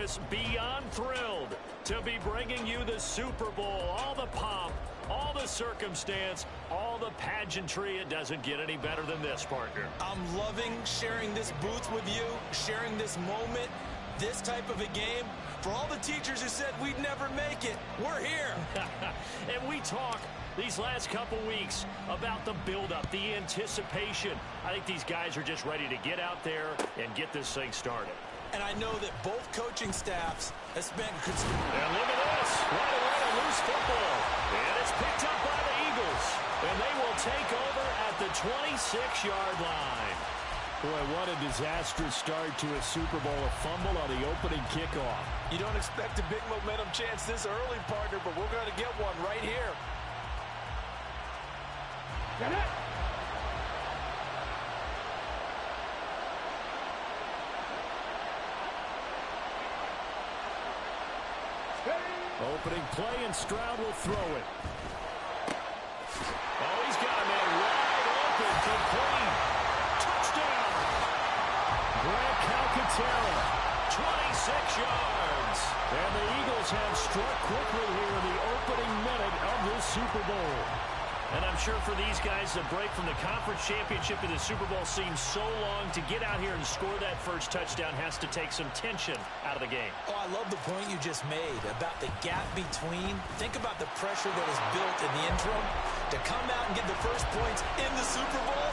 Vegas beyond thrilled to be bringing you the Super Bowl. All the pomp, all the circumstance, all the pageantry. It doesn't get any better than this, partner. I'm loving sharing this booth with you, sharing this moment, this type of a game. For all the teachers who said we'd never make it, we're here. And we talk these last couple weeks about the buildup, the anticipation. I think these guys are just ready to get out there and get this thing started. And I know that both coaching staffs have spent... And look at this. Right away, a loose football. And it's picked up by the Eagles. And they will take over at the 26-yard line. Boy, what a disastrous start to a Super Bowl. A fumble on the opening kickoff. You don't expect a big momentum chance this early, partner, but we're going to get one right here. Get it! Opening play, and Stroud will throw it. Oh, he's got a man wide open, complete. Touchdown! Grant Calcaterra. 26 yards. And the Eagles have struck quickly here in the opening minute of this Super Bowl. And I'm sure for these guys, the break from the conference championship to the Super Bowl seems so long. To get out here and score that first touchdown has to take some tension out of the game. Oh, I love the point you just made about the gap between. Think about the pressure that is built in the interim. To come out and get the first points in the Super Bowl,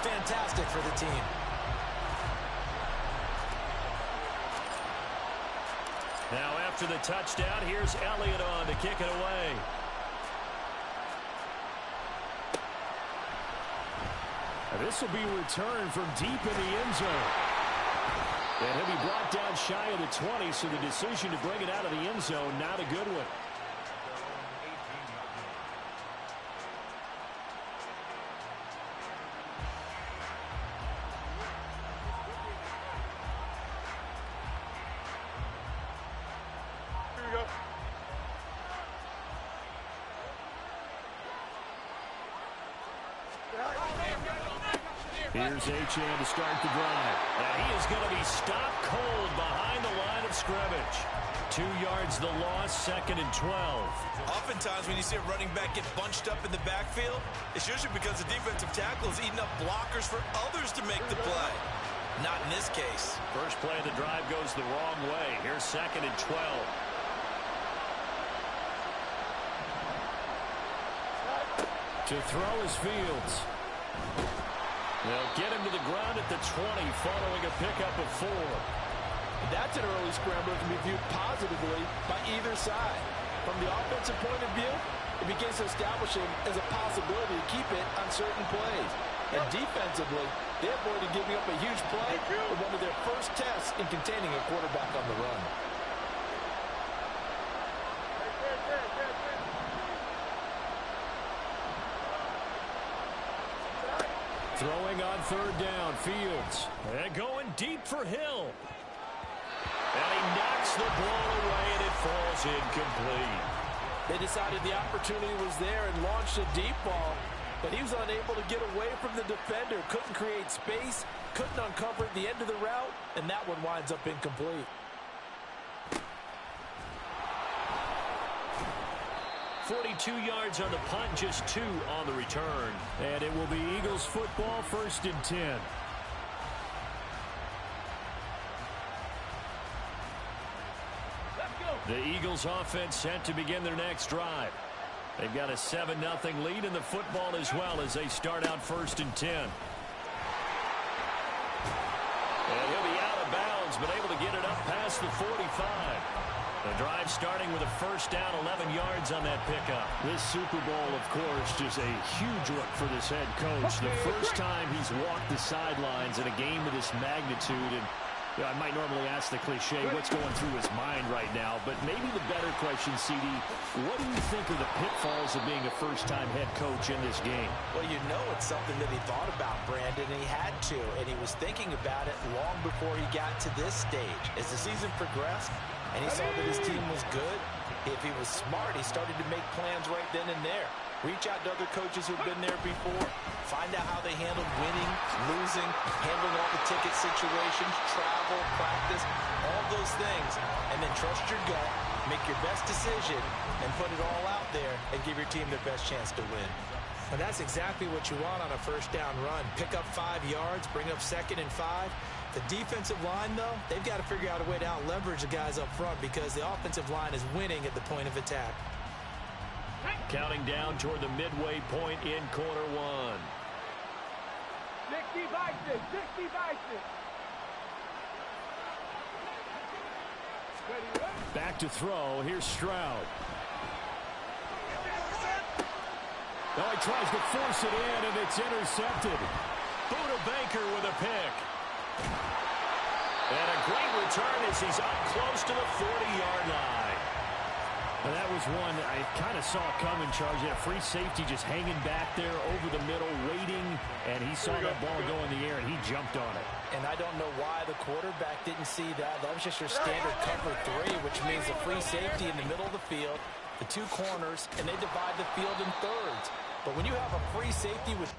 fantastic for the team. Now after the touchdown, here's Elliott on to kick it away. This will be returned from deep in the end zone. And he'll be brought down shy of the 20, so the decision to bring it out of the end zone, not a good one. Here we go. Here's Achane to start the drive. Now he is going to be stopped cold behind the line of scrimmage. 2 yards the loss, 2nd and 12. Oftentimes when you see a running back get bunched up in the backfield, it's usually because the defensive tackle is eating up blockers for others to make the play. Not in this case. First play of the drive goes the wrong way. Here's 2nd and 12. To throw is Fields. They'll get him to the ground at the 20 following a pickup of 4. That's an early scramble that can be viewed positively by either side. From the offensive point of view, it begins to establish him as a possibility to keep it on certain plays. And defensively, they avoided giving up a huge play with one of their first tests in containing a quarterback on the run. Throwing on 3rd down, Fields. And going deep for Hill. And he knocks the ball away, and it falls incomplete. They decided the opportunity was there and launched a deep ball, but he was unable to get away from the defender. Couldn't create space, couldn't uncover the end of the route, and that one winds up incomplete. 42 yards on the punt, just 2 on the return. And it will be Eagles football, 1st and 10. The Eagles offense set to begin their next drive. They've got a 7-0 lead in the football as well as they start out 1st and 10. And he'll be out of bounds, but able to get it up past the 45. The drive starting with a 1st down, 11 yards on that pickup. This Super Bowl, of course, just a huge look for this head coach. The first time he's walked the sidelines in a game of this magnitude. And I might normally ask the cliche, what's going through his mind right now? But maybe the better question, CD, what do you think of the pitfalls of being a first-time head coach in this game? Well, you know it's something that he thought about, Brandon, and he had to. And he was thinking about it long before he got to this stage. As the season progressed, and he saw that his team was good, if he was smart, he started to make plans right then and there. Reach out to other coaches who've been there before. Find out how they handled winning, losing, handling all the ticket situations, travel, practice, all those things. And then trust your gut, make your best decision, and put it all out there and give your team their best chance to win. And that's exactly what you want on a first down run. Pick up 5 yards, bring up 2nd and 5. The defensive line, though, they've got to figure out a way to out-leverage the guys up front because the offensive line is winning at the point of attack. Counting down toward the midway point in quarter one. 60 vices, 60 vices. Back to throw. Here's Stroud. Now he tries to force it in, and it's intercepted. Buda Baker with a pick. And a great return as he's up close to the 40-yard line. Well, that was one I kind of saw coming, Charles. He had a free safety just hanging back there over the middle, waiting, and he saw that ball go in the air, and he jumped on it. And I don't know why the quarterback didn't see that. That was just your standard cover 3, which means the free safety in the middle of the field, the 2 corners, and they divide the field in thirds. But when you have a free safety with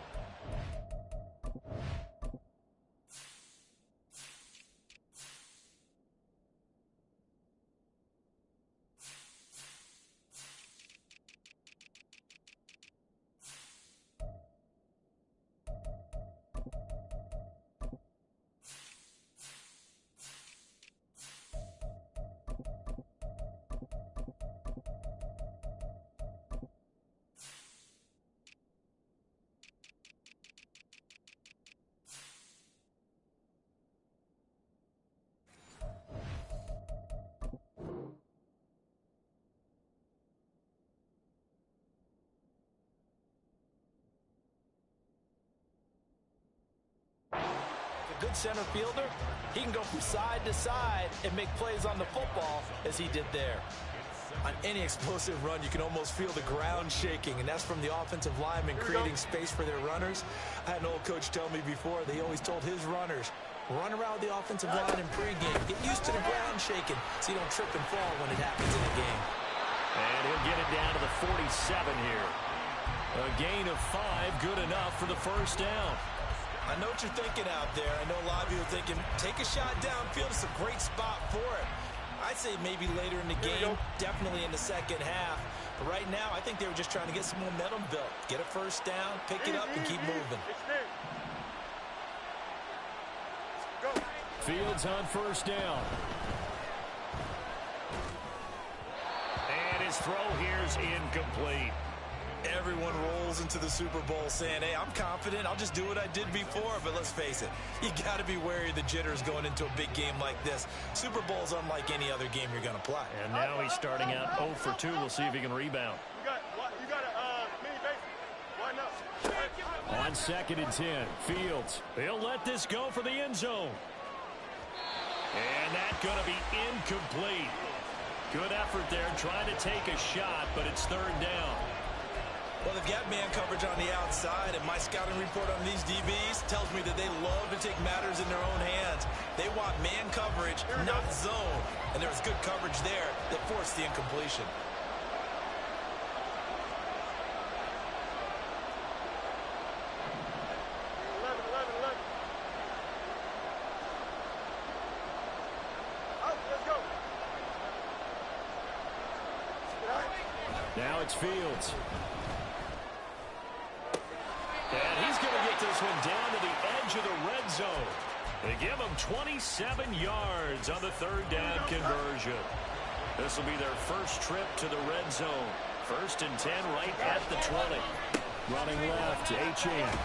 good center fielder, he can go from side to side and make plays on the football as he did there. On any explosive run, you can almost feel the ground shaking, and that's from the offensive linemen creating space for their runners. I had an old coach tell me before, they always told his runners, run around the offensive line in pregame. Get used to the ground shaking so you don't trip and fall when it happens in the game. And he'll get it down to the 47 here. A gain of 5, good enough for the first down. I know what you're thinking out there. I know a lot of you are thinking, take a shot downfield. It's a great spot for it. I'd say maybe later in the game, definitely in the second half. But right now, I think they were just trying to get some momentum built. Get a first down, pick it up, and keep moving. Fields on first down. And his throw here's incomplete. Everyone rolls into the Super Bowl saying, hey, I'm confident. I'll just do what I did before. But let's face it, you got to be wary of the jitters going into a big game like this. Super Bowl's unlike any other game you're going to play. And now he's starting out 0 for 2. We'll see if he can rebound. You got a mini base. Line up. On 2nd and 10, Fields. He'll let this go for the end zone. And that's going to be incomplete. Good effort there trying to take a shot, but it's 3rd down. Well, they've got man coverage on the outside, and my scouting report on these DBs tells me that they love to take matters in their own hands. They want man coverage, not zone. And there was good coverage there that forced the incompletion. Now it's Fields. And he's going to get this one down to the edge of the red zone. They give him 27 yards on the 3rd down conversion. This will be their first trip to the red zone. 1st and 10 right at the 20. Running left, Achane.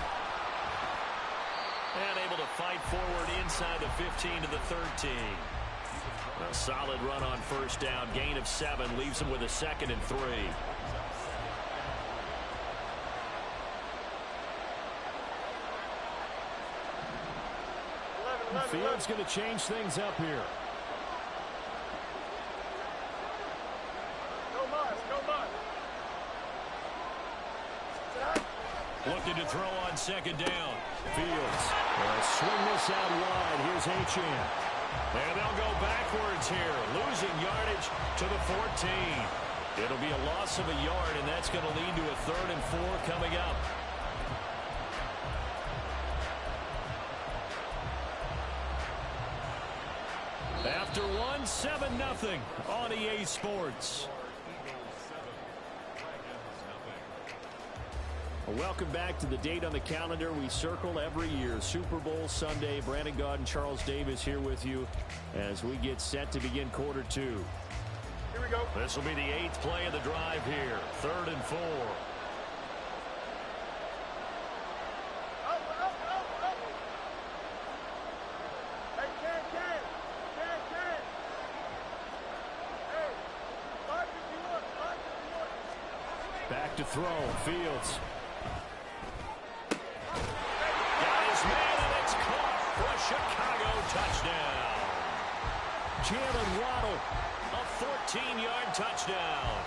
And able to fight forward inside the 15 to the 13. A solid run on 1st down. Gain of 7 leaves him with a 2nd and 3. Fields going to change things up here. Looking to throw on 2nd down. Fields. Swing this out wide. Here's Achane. And they'll go backwards here. Losing yardage to the 14. It'll be a loss of a yard, and that's going to lead to a 3rd and 4 coming up. After one, 7-0 on EA Sports. Welcome back to the date on the calendar we circle every year. Super Bowl Sunday. Brandon Gaudin and Charles Davis here with you as we get set to begin quarter 2. Here we go. This will be the 8th play of the drive here. 3rd and 4. Hey, Ken. Hey, mark if you want. Back to throw. Fields. Got his man, and it's caught for a Chicago touchdown. Jalen Waddle, a 14-yard touchdown.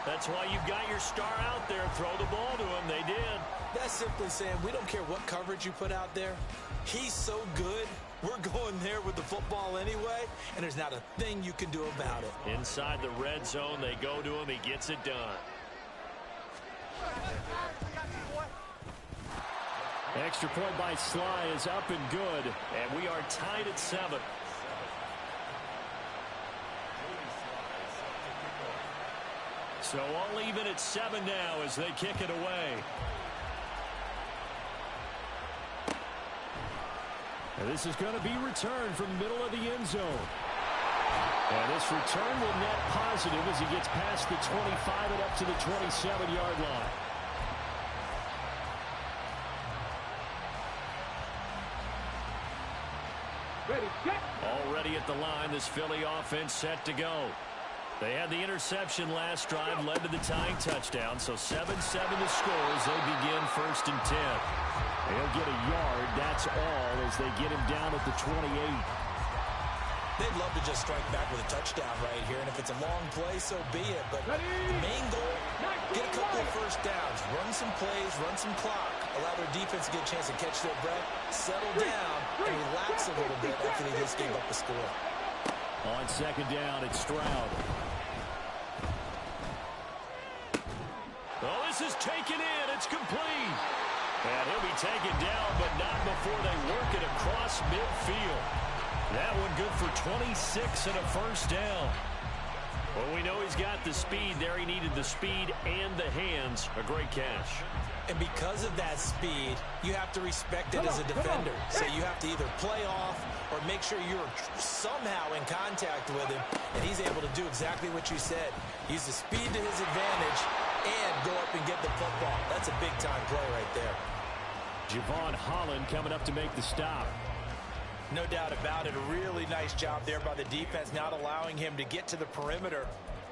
That's why you've got your star out there. Throw the ball to him. They did. That's simply saying we don't care what coverage you put out there. He's so good, we're going there with the football anyway, and there's not a thing you can do about it. Inside the red zone, they go to him. He gets it done. Extra point by Sly is up and good, and we are tied at 7. So all even at 7 now as they kick it away. And this is going to be returned from the middle of the end zone. And this return will net positive as he gets past the 25 and up to the 27-yard line. Already at the line, this Philly offense set to go. They had the interception last drive, led to the tying touchdown, so 7-7 the score as they begin 1st and 10. They'll get a yard, that's all, as they get him down at the 28. They'd love to just strike back with a touchdown right here, and if it's a long play, so be it. But the main goal, get a couple of first downs, run some plays, run some clock, allow their defense to get a chance to catch their breath, settle down, and relax a little bit after they just gave up the score. On 2nd down, it's Stroud. Oh, this is taken in. It's complete. And he'll be taken down, but not before they work it across midfield. That one good for 26 and a first down. Well, we know he's got the speed there. He needed the speed and the hands. A great catch. And because of that speed, you have to respect it as a defender. So you have to either play off or make sure you're somehow in contact with him, and he's able to do exactly what you said. Use the speed to his advantage and go up and get the football. That's a big-time play right there. Javon Holland coming up to make the stop. No doubt about it. A really nice job there by the defense, not allowing him to get to the perimeter.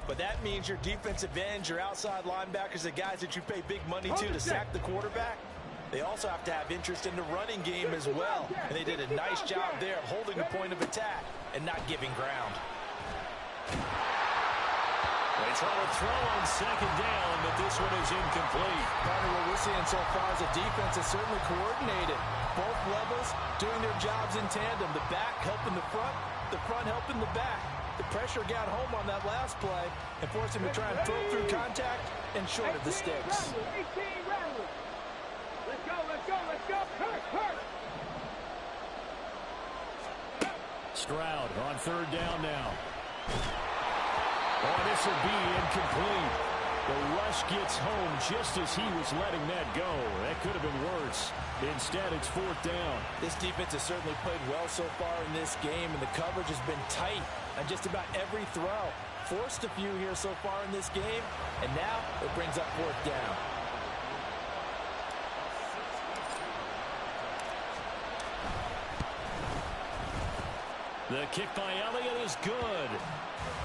But that means your defensive ends, your outside linebackers, the guys that you pay big money to sack the quarterback, they also have to have interest in the running game as well. And they did a nice job there of holding the point of attack and not giving ground. They try to throw on 2nd down, but this one is incomplete. Partner, what we're seeing so far is a defense that's certainly coordinated. Both levels doing their jobs in tandem. The back helping the front helping the back. The pressure got home on that last play and forced him to try and throw through contact and short of the sticks. 18 Ramblers. Let's go. Hurt. Stroud on 3rd down now. Oh, this will be incomplete. The rush gets home just as he was letting that go. That could have been worse. Instead, it's 4th down. This defense has certainly played well so far in this game, and the coverage has been tight on just about every throw. Forced a few here so far in this game, and now it brings up 4th down. The kick by Elliott is good.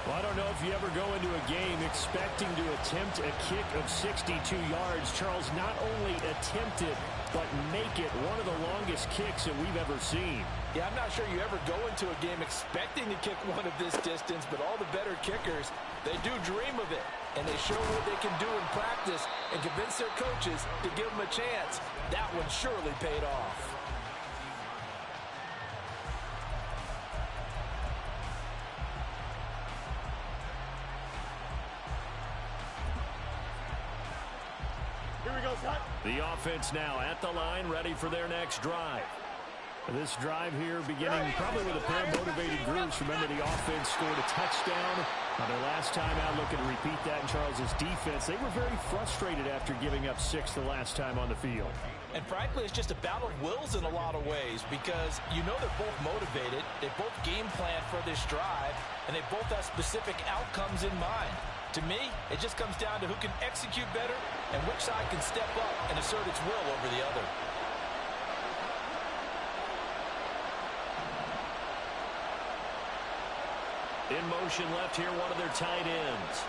Well, I don't know if you ever go into a game expecting to attempt a kick of 62 yards. Charles, not only attempt it, but make it one of the longest kicks that we've ever seen. Yeah, I'm not sure you ever go into a game expecting to kick one of this distance, but all the better kickers, they do dream of it, and they show what they can do in practice and convince their coaches to give them a chance. That one surely paid off. go, son. The offense now at the line, ready for their next drive. This drive here beginning probably with a pair of motivated groups. Remember, the offense scored a touchdown on their last time out. Looking to repeat that in Charles's defense. They were very frustrated after giving up 6 the last time on the field. And frankly, it's just a battle of wills in a lot of ways because you know they're both motivated. They both game plan for this drive, and they both have specific outcomes in mind. To me, it just comes down to who can execute better and which side can step up and assert its will over the other. In motion left here, one of their tight ends.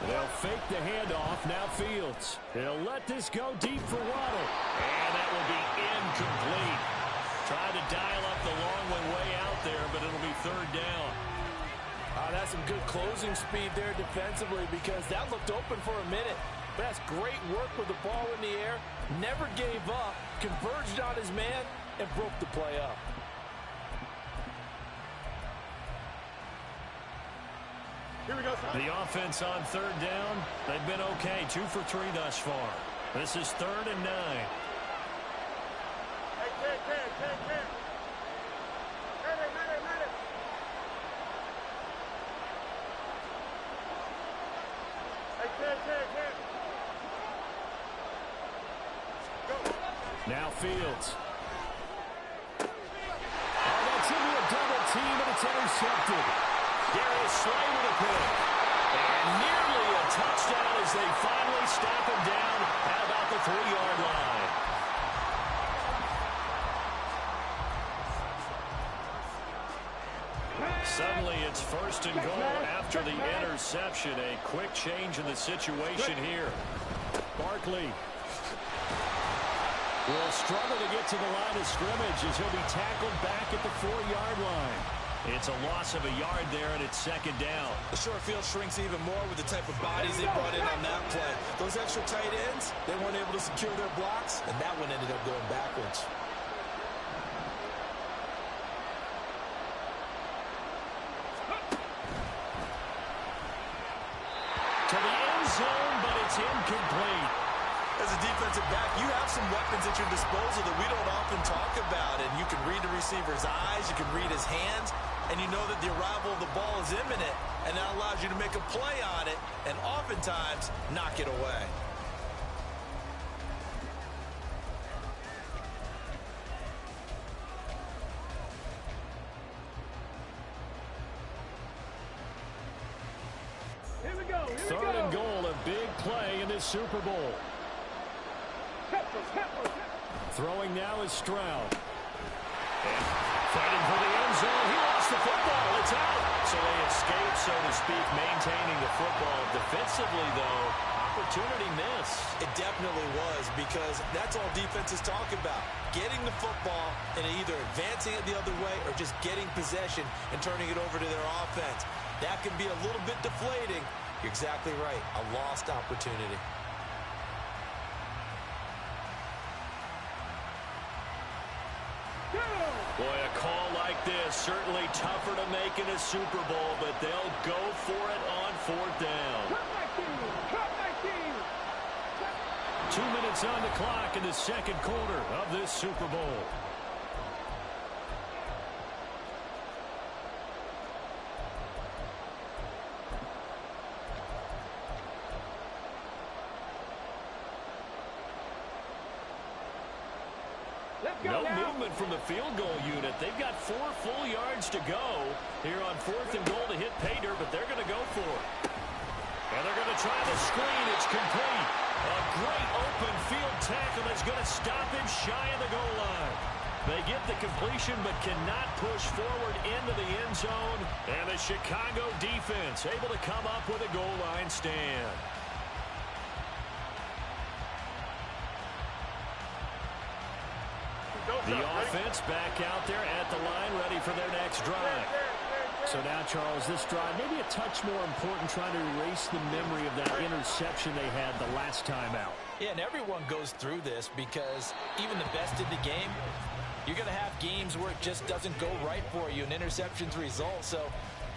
They'll fake the handoff. Now Fields. They'll let this go deep for Waddle. And that will be incomplete. Tried to dial up the long one way out there, but it'll be third down. That's some good closing speed there defensively because that looked open for a minute. But that's great work with the ball in the air. Never gave up, converged on his man, and broke the play up. Here we go, son. The offense on third down, they've been okay. 2 for 3 thus far. This is 3rd and 9. Hey, Ken. Minute. Hey, Ken. Go. Now Fields. Oh, that's into a double team, and it's intercepted. Darius Slay with a pick. And nearly a touchdown as they finally stop him down at about the 3-yard line. Suddenly it's 1st and goal after the interception. A quick change in the situation here. Barkley will struggle to get to the line of scrimmage as he'll be tackled back at the 4-yard line. It's a loss of a yard there, and it's 2nd down. The short field shrinks even more with the type of bodies they brought in on that play. Those extra tight ends, they weren't able to secure their blocks, and that one ended up going backwards. To the end zone, but it's incomplete. As a defensive back, you have some weapons at your disposal that we don't often talk about, and you can read the receiver's eyes, you can read his hands, and you know that the arrival of the ball is imminent, and that allows you to make a play on it and oftentimes knock it away. Here we go. 3rd and goal, a big play in this Super Bowl. Throwing now is Stroud. And fighting for the end zone. He lost the football. It's out. So they escape, so to speak, maintaining the football. Defensively, though, opportunity missed. It definitely was because that's all defenses talk about. Getting the football and either advancing it the other way or just getting possession and turning it over to their offense. That can be a little bit deflating. You're exactly right. A lost opportunity. Boy, a call like this, certainly tougher to make in a Super Bowl, but they'll go for it on 4th down. 2 minutes on the clock in the 2nd quarter of this Super Bowl. No movement from the field goal unit. They've got 4 full yards to go here on 4th and goal to hit pay dirt, but they're going to go for it. And they're going to try the screen. It's complete. A great open field tackle that's going to stop him shy of the goal line. They get the completion but cannot push forward into the end zone. And the Chicago defense able to come up with a goal line stand. The offense back out there at the line, ready for their next drive. So now, Charles, this drive maybe a touch more important, trying to erase the memory of that interception they had the last time out. Yeah, and everyone goes through this because even the best in the game, you're going to have games where it just doesn't go right for you, and interceptions result. So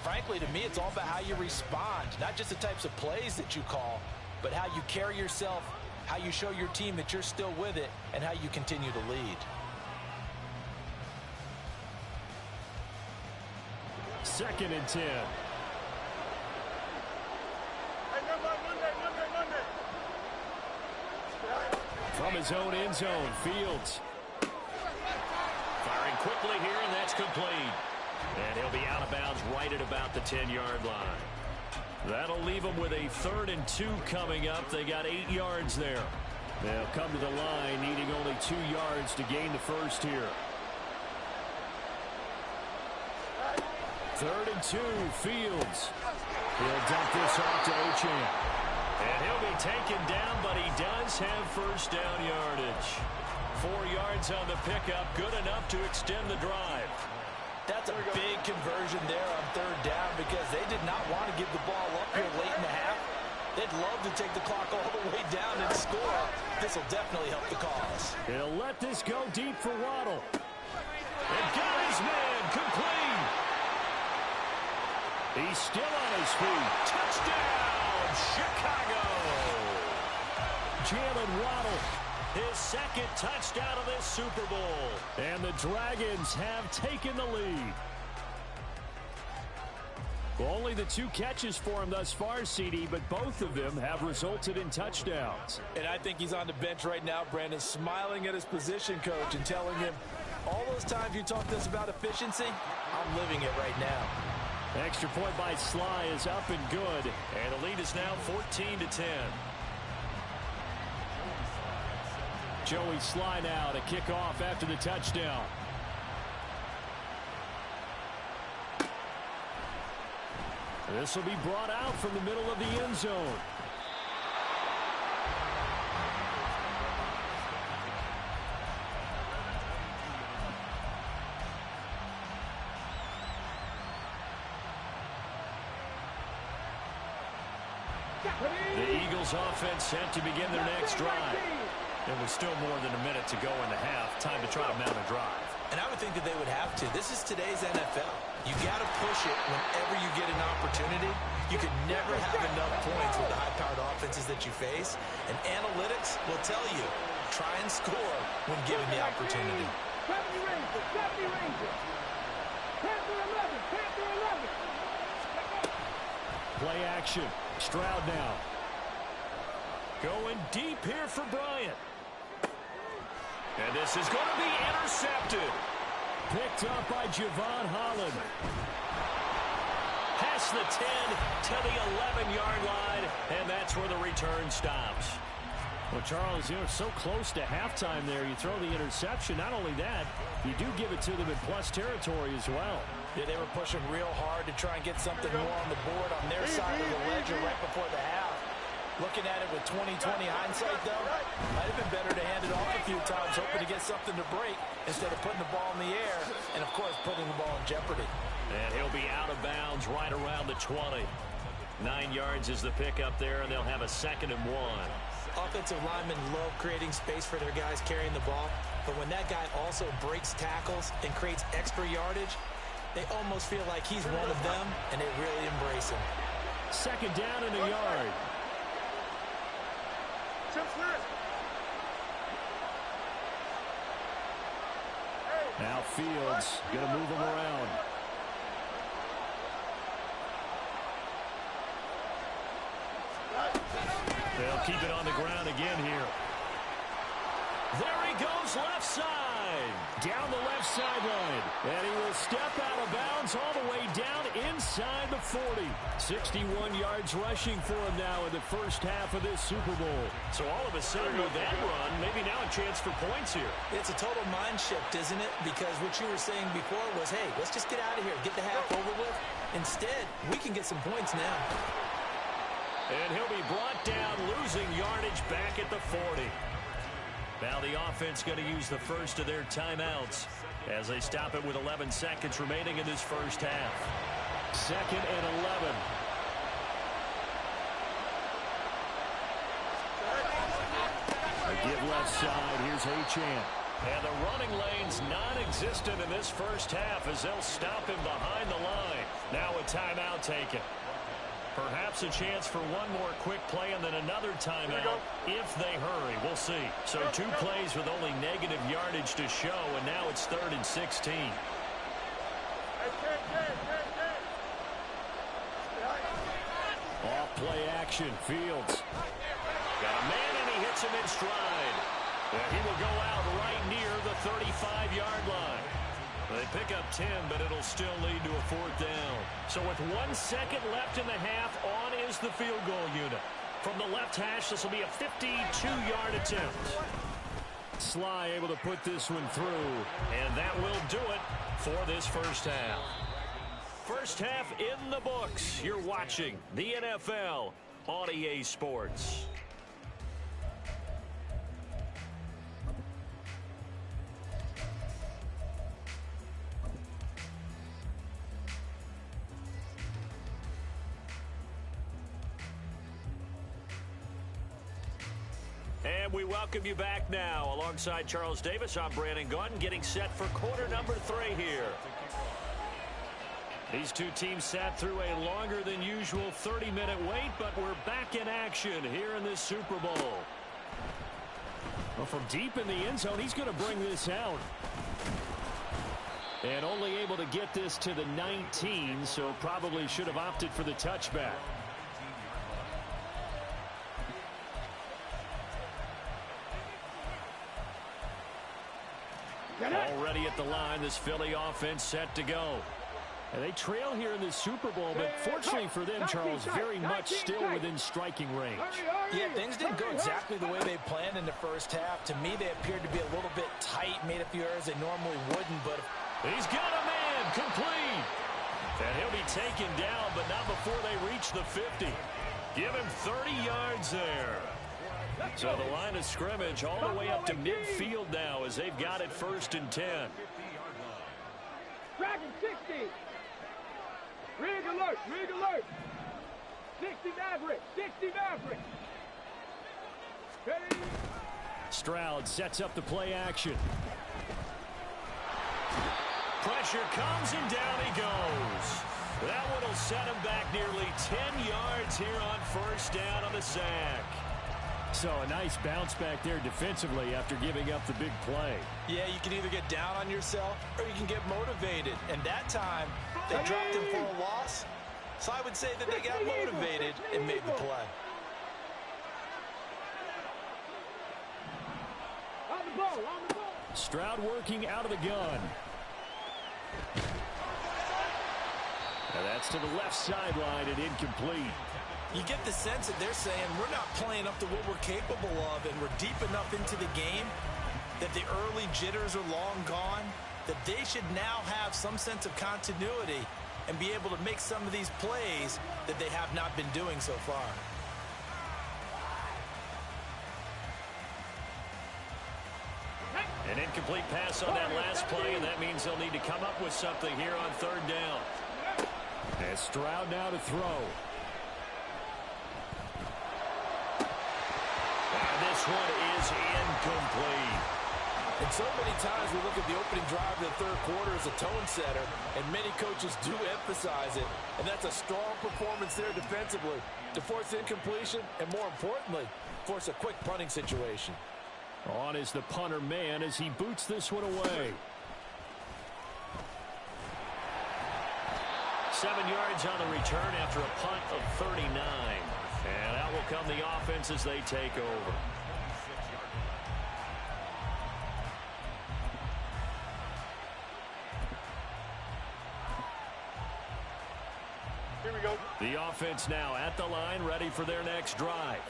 Frankly, to me, it's all about how you respond, not just the types of plays that you call, but how you carry yourself, how you show your team that you're still with it, and how you continue to lead. Second and 10. Hey, Monday. From his own end zone, Fields. Firing quickly here, and that's complete. And he'll be out of bounds right at about the 10-yard line. That'll leave them with a 3rd and 2 coming up. They got 8 yards there. They'll come to the line needing only 2 yards to gain the first here. 3rd and 2, Fields. He'll dump this off to Achane. And he'll be taken down, but he does have first down yardage. 4 yards on the pickup, good enough to extend the drive. That's a big conversion there on 3rd down because they did not want to give the ball up here late in the half. They'd love to take the clock all the way down and score. This will definitely help the cause. He'll let this go deep for Waddle. And got his man complete. He's still on his feet. Touchdown, Chicago. Jalen Waddle. His 2nd touchdown of this Super Bowl. And the Dragons have taken the lead. Only the 2 catches for him thus far, CD, but both of them have resulted in touchdowns. And I think he's on the bench right now, Brandon, smiling at his position coach and telling him, all those times you talked to us about efficiency, I'm living it right now. Extra point by Sly is up and good. And the lead is now 14-10. Joey Sly now to kick off after the touchdown. This will be brought out from the middle of the end zone. The Eagles offense set to begin their next drive. And with still more than a minute to go in the half, time to try to mount a drive. And I would think that they would have to. This is today's NFL. You got to push it whenever you get an opportunity. You can never have enough points with the high-powered offenses that you face. And analytics will tell you, try and score when given the opportunity. Play action. Stroud now. Going deep here for Bryant. And this is going to be intercepted. Picked up by Javon Holland. Past the 10 to the 11-yard line, and that's where the return stops. Well, Charles, you're so close to halftime there. You throw the interception. Not only that, you do give it to them in plus territory as well. Yeah, they were pushing real hard to try and get something more on the board on their side of the ledger right before the half. Looking at it with 20/20 hindsight, though, might have been better to hand it off a few times, hoping to get something to break instead of putting the ball in the air and, of course, putting the ball in jeopardy. And he'll be out of bounds right around the 20. 9 yards is the pickup there, and they'll have a 2nd and 1. Offensive linemen love creating space for their guys carrying the ball, but when that guy also breaks tackles and creates extra yardage, they almost feel like he's one of them, and they really embrace him. 2nd down and a yard. Now Fields going to move him around. They'll keep it on the ground again here. There he goes left side. Down the left sideline. And he will step out of bounds all the way down inside the 40. 61 yards rushing for him now in the first half of this Super Bowl. So all of a sudden with that run, maybe now a chance for points here. It's a total mind shift, isn't it? Because what you were saying before was, hey, let's just get out of here, get the half over with. Instead, we can get some points now. And he'll be brought down, losing yardage back at the 40. Now the offense going to use the first of their timeouts as they stop it with 11 seconds remaining in this first half. 2nd and 11. A give left side. Here's Achane. And the running lane's non-existent in this first half as they'll stop him behind the line. Now a timeout taken. Perhaps a chance for one more quick play and then another timeout if they hurry. We'll see. So 2 plays with only negative yardage to show, and now it's 3rd and 16. Off play action. Fields. Got a man, and he hits him in stride. And he will go out right near the 35-yard line. They pick up 10, but it'll still lead to a 4th down. So with 1 second left in the half, on is the field goal unit. From the left hash, this will be a 52-yard attempt. Sly able to put this one through. And that will do it for this first half. First half in the books. You're watching the NFL on EA Sports. And we welcome you back now. Alongside Charles Davis, I'm Brandon Gaudin, getting set for quarter number 3 here. These 2 teams sat through a longer than usual 30-minute wait, but we're back in action here in this Super Bowl. Well, from deep in the end zone, he's going to bring this out. And only able to get this to the 19, so probably should have opted for the touchback. Already at the line, this Philly offense set to go. And they trail here in the Super Bowl, but fortunately for them, Charles, very much still within striking range. Yeah, things didn't go exactly the way they planned in the first half. To me, they appeared to be a little bit tight, made a few errors they normally wouldn't, but he's got a man complete. And he'll be taken down, but not before they reach the 50. Give him 30 yards there. So the line of scrimmage all the way up to midfield now as they've got it 1st and 10. Dragon 60. Rig alert, rig alert. 60 Maverick, 60 Maverick. Ready? Stroud sets up the play action. Pressure comes and down he goes. That one will set him back nearly 10 yards here on 1st down on the sack. So a nice bounce back there defensively after giving up the big play. yeah, you can either get down on yourself or you can get motivated. And that time, they dropped him for a loss. So I would say that they got motivated and made the play. On the ball, on the ball. Stroud working out of the gun. And that's to the left sideline and incomplete. You get the sense that they're saying we're not playing up to what we're capable of, and we're deep enough into the game that the early jitters are long gone, that they should now have some sense of continuity and be able to make some of these plays that they have not been doing so far. An incomplete pass on that last play, and that means they'll need to come up with something here on 3rd down. And Stroud now to throw. And this one is incomplete. And so many times we look at the opening drive of the 3rd quarter as a tone setter, and many coaches do emphasize it. And that's a strong performance there defensively to force incompletion and, more importantly, force a quick punting situation. On is the punter man as he boots this one away. 7 yards on the return after a punt of 39. And out will come the offense as they take over. Here we go. The offense now at the line, ready for their next drive.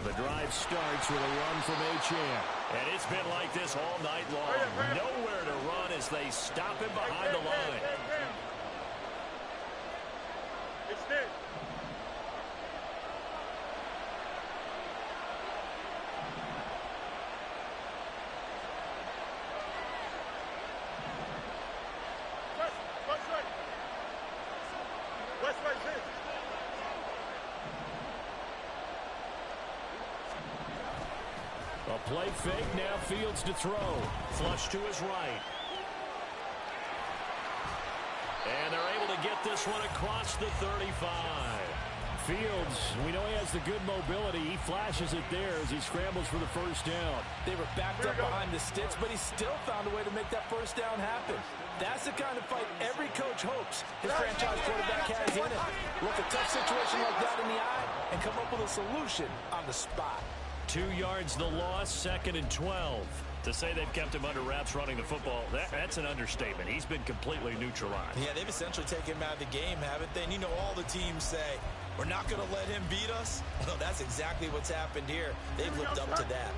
The drive starts with a run from Achane. And it's been like this all night long. Nowhere to run as they stop him behind the line. Extend. West right. West right, Vince. play fake. Now Fields to throw. Flush to his right. And they're able to get this one across the 35. Fields, we know he has the good mobility. He flashes it there as he scrambles for the first down. They were backed up behind the sticks, but he still found a way to make that first down happen. That's the kind of fight every coach hopes his franchise quarterback has in it. Look a tough situation like that in the eye and come up with a solution on the spot. 2 yards the loss, 2nd and 12. To say they've kept him under wraps running the football, that's an understatement. He's been completely neutralized. Yeah, they've essentially taken him out of the game, haven't they? And you know all the teams say, we're not going to let him beat us. Well, that's exactly what's happened here. They've lived up to that.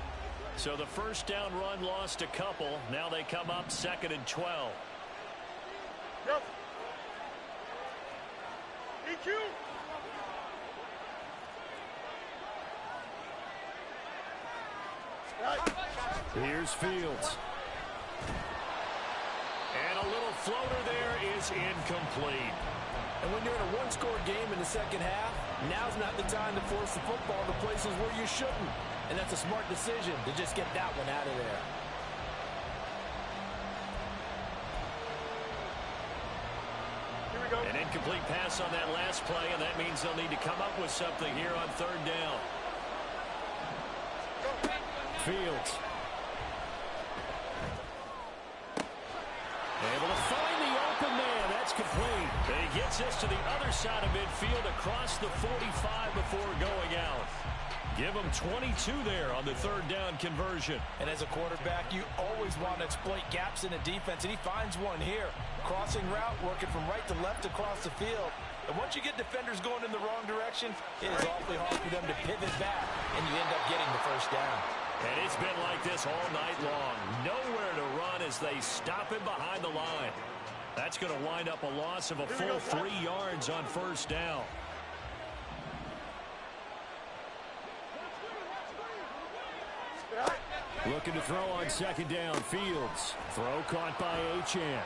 So the first down run lost a couple. Now they come up 2nd and 12. Yep. EQ. Here's Fields. And a little floater there is incomplete. And when you're in a one-score game in the second half, now's not the time to force the football to places where you shouldn't. And that's a smart decision to just get that one out of there. Here we go. An incomplete pass on that last play, and that means they'll need to come up with something here on 3rd down. Fields. Able to find the open man. That's complete. And he gets this to the other side of midfield across the 45 before going out. Give him 22 there on the 3rd down conversion. And as a quarterback, you always want to exploit gaps in the defense, and he finds one here. Crossing route, working from right to left across the field. And once you get defenders going in the wrong direction, it is awfully hard for them to pivot back, and you end up getting the first down. And it's been like this all night long. Nowhere to run as they stop him behind the line. That's going to wind up a loss of a full 3 yards on 1st down. Looking to throw on 2nd down. Fields. Throw caught by Achane.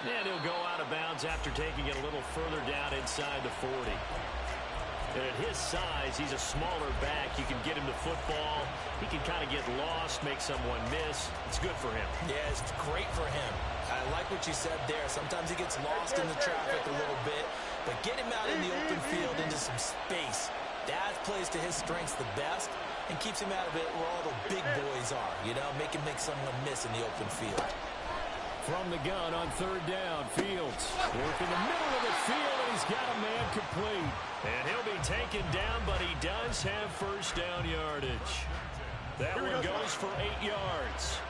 And he'll go out of bounds after taking it a little further down inside the 40. And at his size, he's a smaller back. You can get him the football. He can kind of get lost, make someone miss. It's good for him. Yeah, it's great for him. I like what you said there. Sometimes he gets lost in the traffic a little bit, but get him out in the open field into some space. That plays to his strengths the best and keeps him out of it where all the big boys are, you know, make him make someone miss in the open field. From the gun on 3rd down, Fields. Work in the middle of the field, and he's got a man complete. And he'll be taken down, but he does have first down yardage. That one goes for 8 yards.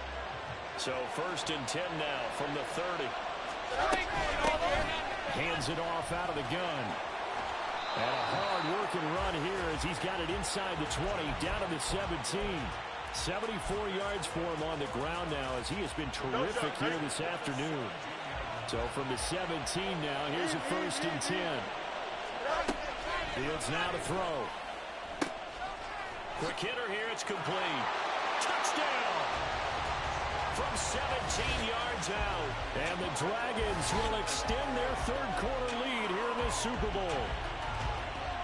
So 1st and 10 now from the 30. Hands it off out of the gun. And a hard-working run here as he's got it inside the 20, down to the 17. 74 yards for him on the ground now as he has been terrific here this afternoon. So from the 17 now, here's a 1st and 10. Fields now to throw. Quick hitter here, it's complete. Touchdown! From 17 yards out. And the Dragons will extend their 3rd quarter lead here in the Super Bowl.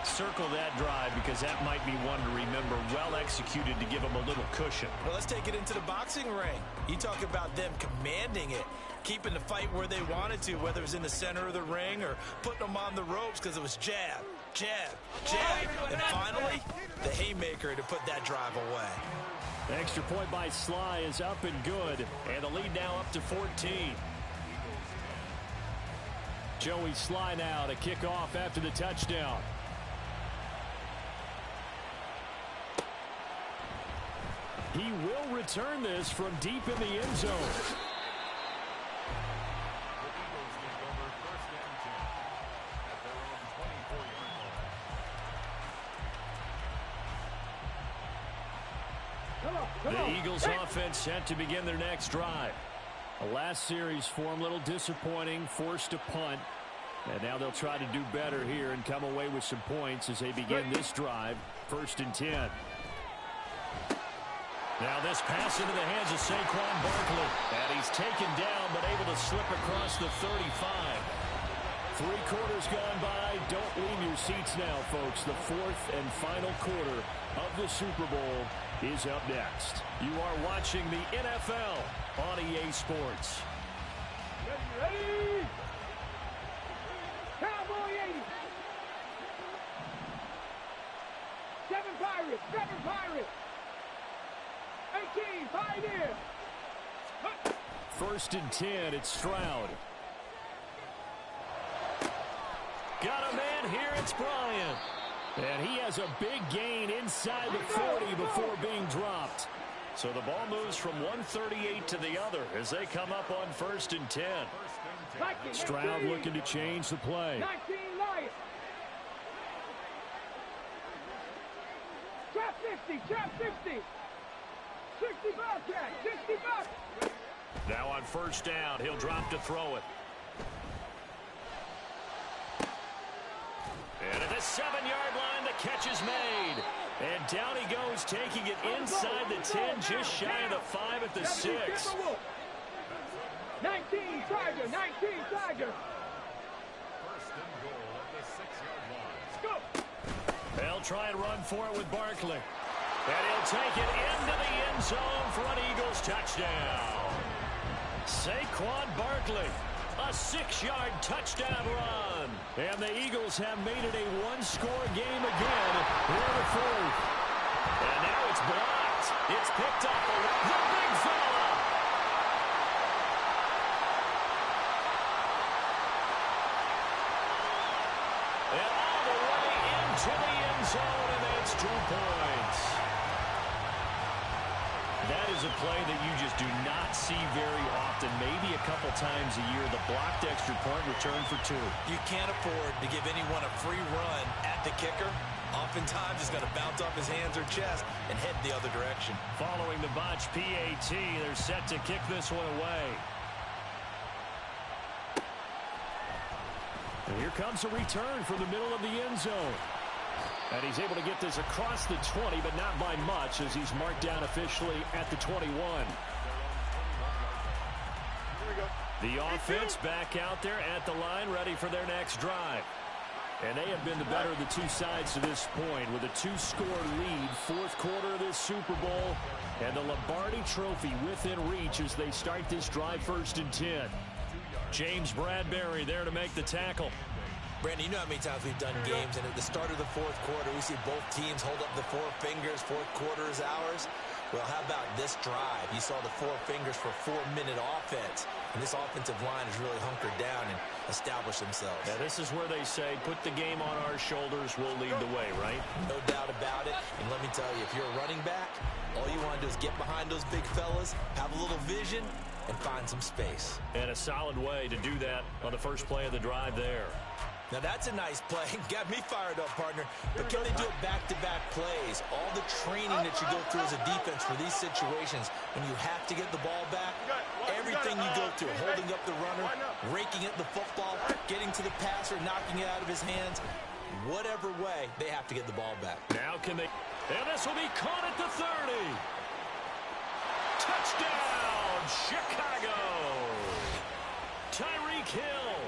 Circle that drive because that might be one to remember. Well executed to give them a little cushion. Well, let's take it into the boxing ring. You talk about them commanding it, keeping the fight where they wanted to, whether it was in the center of the ring or putting them on the ropes because it was jab, jab, jab. And finally, the haymaker to put that drive away. The extra point by Sly is up and good. And the lead now up to 14. Joey Sly now to kick off after the touchdown. He will return this from deep in the end zone. The Eagles offense set to begin their next drive. The last series for them, a little disappointing, forced a punt. And now they'll try to do better here and come away with some points as they begin this drive. 1st and 10. Now this pass into the hands of Saquon Barkley. And he's taken down but able to slip across the 35. 3 quarters gone by. Don't leave your seats now, folks. The 4th and final quarter of the Super Bowl is up next. You are watching the NFL on EA Sports. Ready? Cowboy 80. 7 Pirates. 7 Pirates. 18 Pioneers. 1st and 10. It's Stroud. Got a man here. It's Bryant. And he has a big gain inside the 40 before being dropped. So the ball moves from 138 to the other as they come up on 1st and 10. Stroud looking to change the play. 19 Lions. Trap 60. Trap 60. 60 Bobcat. 60 Bobcat. Now on 1st down, he'll drop to throw it. And at the 7-yard line, the catch is made. And down he goes, taking it inside the 10, just shy of the 5 at the 6. 19 Tiger, 19 Tiger. They'll try and run for it with Barkley. And he'll take it into the end zone for an Eagles touchdown. Saquon Barkley. A 6-yard touchdown run. And the Eagles have made it a 1-score game again here in the 4th. And now it's blocked. It's picked up. The big fella. And all the way into the end zone, and that's 2 points. That is a play that you just do not see very often. Maybe a couple times a year. The blocked extra point return for 2. You can't afford to give anyone a free run at the kicker. Oftentimes, he's going to bounce off his hands or chest and head the other direction. Following the botch PAT, they're set to kick this one away. And here comes a return from the middle of the end zone. And he's able to get this across the 20, but not by much, as he's marked down officially at the 21. The offense back out there at the line, ready for their next drive. And they have been the better of the 2 sides to this point, with a 2-score lead, 4th quarter of this Super Bowl, and the Lombardi Trophy within reach as they start this drive 1st and 10. James Bradbury there to make the tackle. Brandon, you know how many times we've done games, and at the start of the 4th quarter, we see both teams hold up the 4 fingers, 4th quarter is ours. Well, how about this drive? You saw the 4 fingers for 4-minute offense, and this offensive line has really hunkered down and established themselves. Now, this is where they say, put the game on our shoulders, we'll lead the way, right? No doubt about it, and let me tell you, if you're a running back, all you want to do is get behind those big fellas, have a little vision, and find some space. And a solid way to do that on the first play of the drive there. Now, that's a nice play. Got me fired up, partner. But can they do it back-to-back plays? All the training that you go through as a defense for these situations, when you have to get the ball back, everything you go through, holding up the runner, raking at the football, getting to the passer, knocking it out of his hands, whatever way, they have to get the ball back. Now can they... And this will be caught at the 30. Touchdown, Chicago. Tyreek Hill,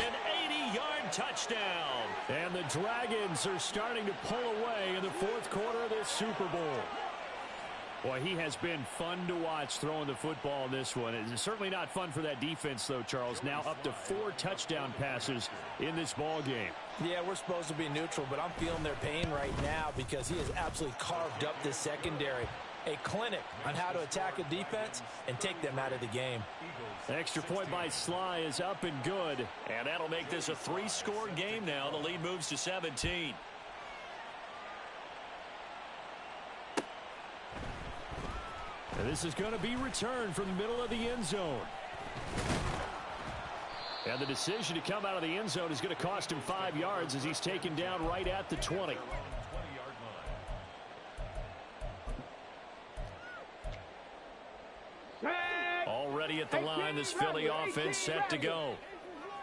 an 80-yard touchdown. And the Dragons are starting to pull away in the 4th quarter of this Super Bowl. Boy, he has been fun to watch throwing the football in this one. It's certainly not fun for that defense, though, Charles. Now up to 4 touchdown passes in this ball game. Yeah, we're supposed to be neutral, but I'm feeling their pain right now because he has absolutely carved up this secondary. A clinic on how to attack a defense and take them out of the game. Extra point by Sly is up and good. And that'll make this a 3-score game now. The lead moves to 17. And this is going to be returned from the middle of the end zone. And the decision to come out of the end zone is going to cost him 5 yards as he's taken down right at the 20. Already at the line, this Philly offense set to go.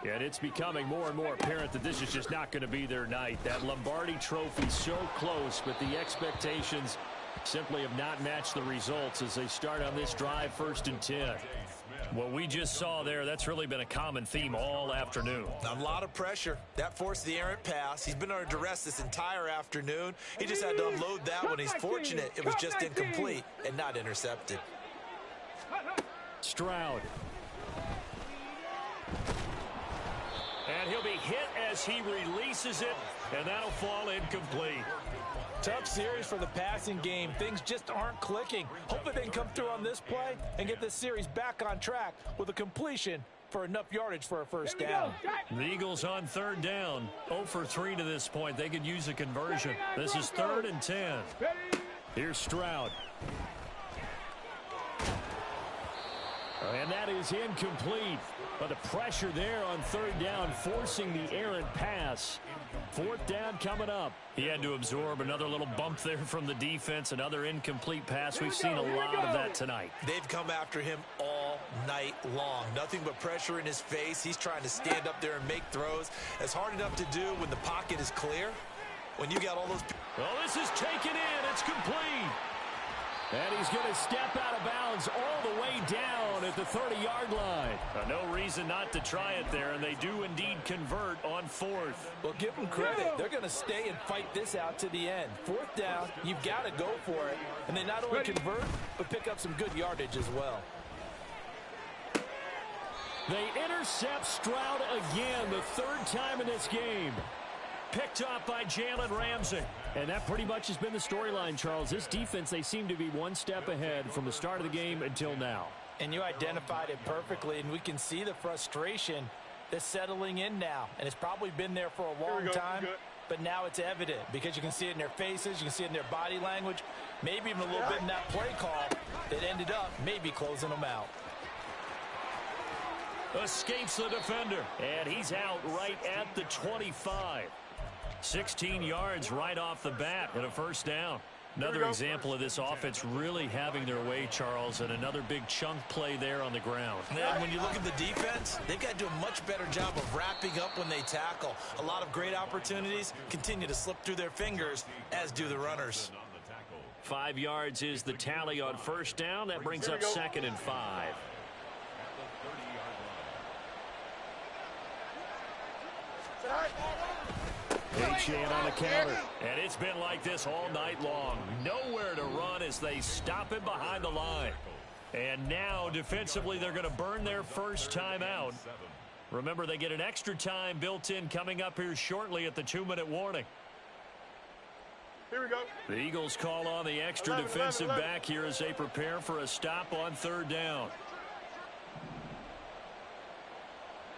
And it's becoming more and more apparent that this is just not going to be their night. That Lombardi Trophy so close, but the expectations simply have not matched the results as they start on this drive 1st and 10. What we just saw there, that's really been a common theme all afternoon. A lot of pressure. That forced the errant pass. He's been under duress this entire afternoon. He just had to unload that one. He's fortunate it was just incomplete and not intercepted. Stroud. And he'll be hit as he releases it, and that'll fall incomplete. Tough series for the passing game. Things just aren't clicking. Hopefully they can come through on this play and get this series back on track with a completion for enough yardage for a first down. The Eagles on third down. 0 for 3 to this point. They could use a conversion. This is 3rd and 10. Here's Stroud. And that is incomplete. But the pressure there on third down, forcing the errant pass. 4th down coming up. He had to absorb another little bump there from the defense, another incomplete pass. We've seen a lot of that tonight. They've come after him all night long. Nothing but pressure in his face. He's trying to stand up there and make throws. It's hard enough to do when the pocket is clear. When you got all those... Well, this is taken in. It's complete. And he's going to step out of bounds all the way down at the 30-yard line. No reason not to try it there, and they do indeed convert on 4th. Well, give them credit. They're going to stay and fight this out to the end. 4th down, you've got to go for it. And they not only convert, but pick up some good yardage as well. They intercept Stroud again, the 3rd time in this game. Picked off by Jalen Ramsey. And that pretty much has been the storyline, Charles. This defense, they seem to be one step ahead from the start of the game until now. And you identified it perfectly, and we can see the frustration that's settling in now. And it's probably been there for a long time, but now it's evident because you can see it in their faces, you can see it in their body language, maybe even a little bit in that play call that ended up maybe closing them out. Escapes the defender, and he's out right at the 25. 16 yards right off the bat and a first down. Another example of this offense really having their way, Charles, and another big chunk play there on the ground. And when you look at the defense, they've got to do a much better job of wrapping up when they tackle. A lot of great opportunities continue to slip through their fingers, as do the runners. 5 yards is the tally on first down. That brings up 2nd and 5. Achane on the counter. And it's been like this all night long. Nowhere to run as they stop him behind the line. And now, defensively, they're going to burn their first time out. Remember, they get an extra time built in coming up here shortly at the 2-minute warning. Here we go. The Eagles call on the extra defensive back here as they prepare for a stop on third down.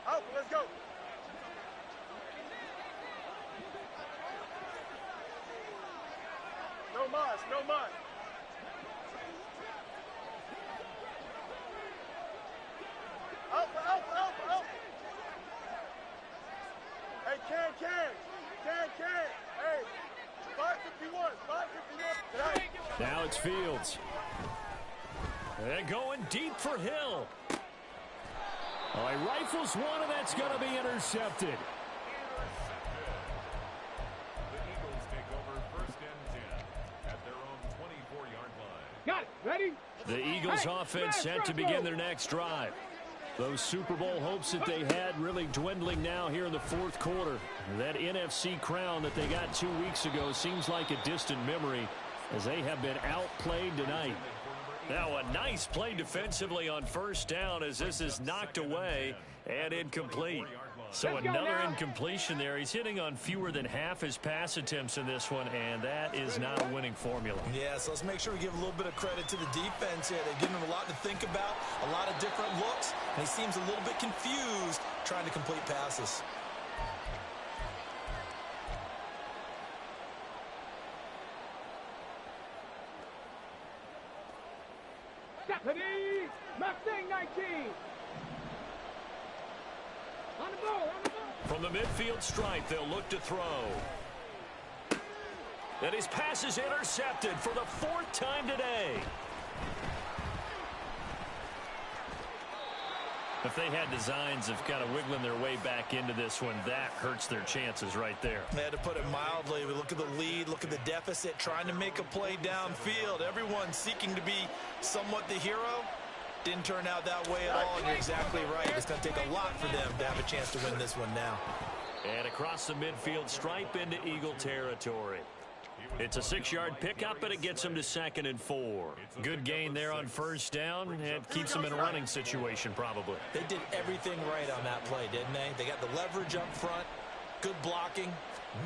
Out, let's go. No mas, no mas. Out. Hey, can. Hey, 551. Now it's Fields. And going deep for Hill. Oh, he rifles one, and that's going to be intercepted. Got it. Ready? The Eagles offense set to begin their next drive. Those Super Bowl hopes that they had really dwindling now here in the 4th quarter. That NFC crown that they got 2 weeks ago seems like a distant memory as they have been outplayed tonight. Now a nice play defensively on first down as this is knocked away and incomplete. So another incompletion there. He's hitting on fewer than half his pass attempts in this one, and that is not a winning formula. Yeah, so let's make sure we give a little bit of credit to the defense here. They've given him a lot to think about, a lot of different looks, and he seems a little bit confused trying to complete passes. Stephanie Mustang 19. On the ball. From the midfield stripe, they'll look to throw. And his pass is intercepted for the 4th time today. If they had designs of kind of wiggling their way back into this one, that hurts their chances right there. To put it mildly, we look at the lead, look at the deficit, trying to make a play downfield. Everyone seeking to be somewhat the hero. Didn't turn out that way at all, and you're exactly right. It's going to take a lot for them to have a chance to win this one now. And across the midfield stripe into Eagle territory. It's a 6-yard pickup, and it gets him to 2nd and 4. Good gain there on first down, and keeps him in a running situation probably. They did everything right on that play, didn't they? They got the leverage up front, good blocking,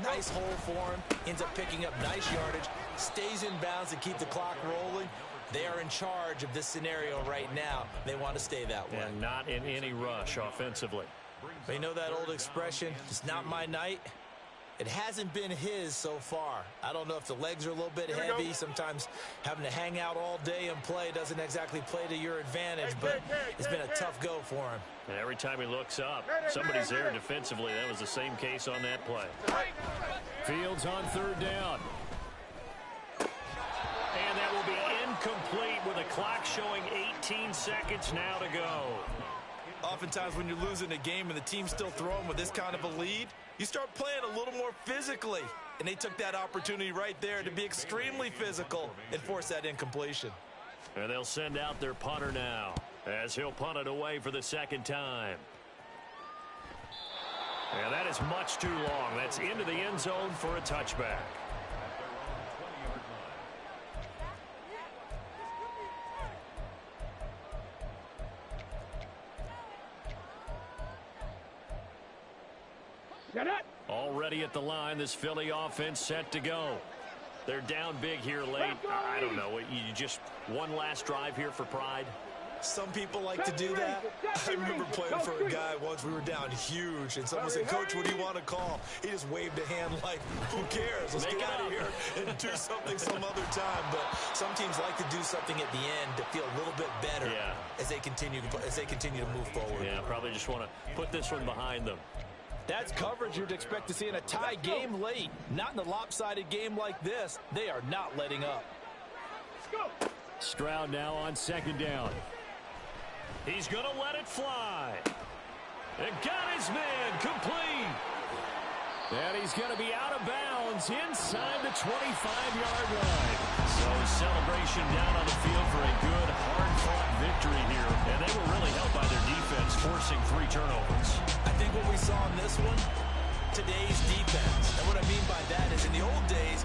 nice hole for him, ends up picking up nice yardage, stays in bounds to keep the clock rolling. They are in charge of this scenario right now. They want to stay that way. And not in any rush offensively. But you know that old expression, it's not my night? It hasn't been his so far. I don't know if the legs are a little bit heavy. Sometimes having to hang out all day and play doesn't exactly play to your advantage, but it's been a tough go for him. And every time he looks up, somebody's there defensively. That was the same case on that play. Fields on 3rd down. And that will be incomplete with the clock showing 18 seconds now to go. Oftentimes when you're losing a game and the team's still throwing with this kind of a lead, you start playing a little more physically. And they took that opportunity right there to be extremely physical and force that incompletion. And they'll send out their punter now as he'll punt it away for the 2nd time. And that is much too long. That's into the end zone for a touchback. Already at the line, this Philly offense set to go. They're down big here late. I don't know. You just one last drive here for pride? Some people like to do that. I remember playing for a guy once. We were down huge, and someone said, "Coach, what do you want to call?" He just waved a hand like, "Who cares? Let's get out of here and do something some other time." But some teams like to do something at the end to feel a little bit better as they continue to move forward. Yeah, probably just want to put this one behind them. That's coverage you'd expect to see in a tie game late. Not in a lopsided game like this. They are not letting up. Stroud now on 2nd down. He's going to let it fly. And got his man complete. And he's going to be out of bounds inside the 25-yard line. So celebration down on the field for a good, hard-fought victory here. And they were really helped by their defense, forcing 3 turnovers. I think what we saw in this one, today's defense. And what I mean by that is in the old days,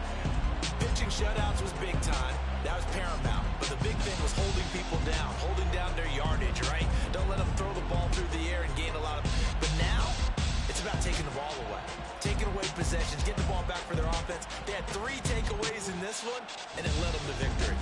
pitching shutouts was big time. That was paramount. But the big thing was holding people down, holding down their yardage, right? Don't let them throw the ball through the air and gain a lot of... But now, it's about taking the ball away. Taking away possessions, getting the ball back for their offense. They had 3 takeaways in this one, and it led them to victory.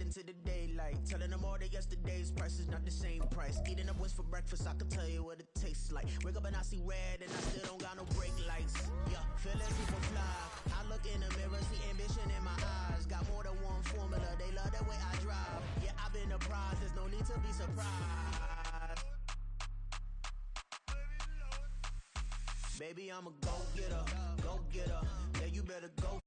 into the daylight, telling them all that yesterday's price is not the same price. Eating up what's for breakfast, I can tell you what it tastes like. Wake up and I see red and I still don't got no brake lights. Yeah, feeling super fly. I look in the mirror, see ambition in my eyes. Got more than one formula, they love the way I drive. Yeah, I've been a prize, there's no need to be surprised. Baby, I'm a go-getter, go-getter. Yeah, you better go.